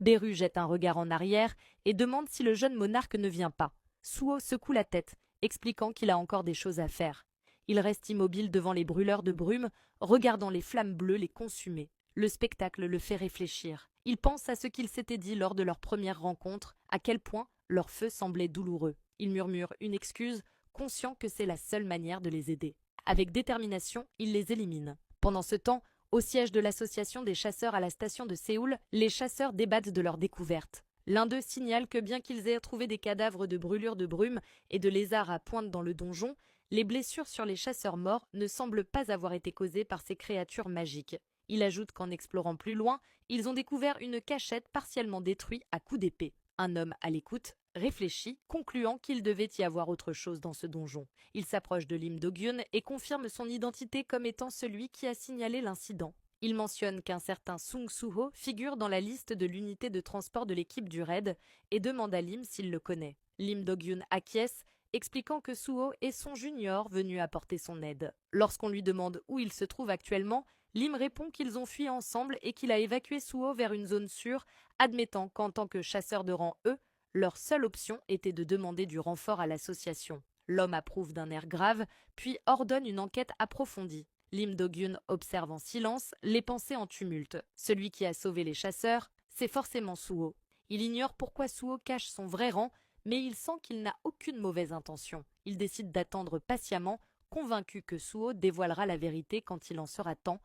Beru jette un regard en arrière et demande si le jeune monarque ne vient pas. Suo secoue la tête, expliquant qu'il a encore des choses à faire. Il reste immobile devant les brûleurs de brume, regardant les flammes bleues les consumer. Le spectacle le fait réfléchir. Il pense à ce qu'il s'était dit lors de leur première rencontre, à quel point leur feu semblait douloureux. Il murmure une excuse, conscient que c'est la seule manière de les aider. Avec détermination, il les élimine. Pendant ce temps, au siège de l'association des chasseurs à la station de Séoul, les chasseurs débattent de leur découverte. L'un d'eux signale que bien qu'ils aient trouvé des cadavres de brûlures de brume et de lézards à pointe dans le donjon, les blessures sur les chasseurs morts ne semblent pas avoir été causées par ces créatures magiques. Il ajoute qu'en explorant plus loin, ils ont découvert une cachette partiellement détruite à coups d'épée. Un homme à l'écoute réfléchit, concluant qu'il devait y avoir autre chose dans ce donjon. Il s'approche de Lim Do-gyun et confirme son identité comme étant celui qui a signalé l'incident. Il mentionne qu'un certain Sung Soo-ho figure dans la liste de l'unité de transport de l'équipe du raid et demande à Lim s'il le connaît. Lim Do-gyun acquiesce, expliquant que Suho est son junior venu apporter son aide. Lorsqu'on lui demande où il se trouve actuellement, Lim répond qu'ils ont fui ensemble et qu'il a évacué Suho vers une zone sûre, admettant qu'en tant que chasseurs de rang E, leur seule option était de demander du renfort à l'association. L'homme approuve d'un air grave, puis ordonne une enquête approfondie. Lim Do-gyun observe en silence, les pensées en tumulte. Celui qui a sauvé les chasseurs, c'est forcément Suho. Il ignore pourquoi Suho cache son vrai rang, mais il sent qu'il n'a aucune mauvaise intention. Il décide d'attendre patiemment, convaincu que Suho dévoilera la vérité quand il en sera temps,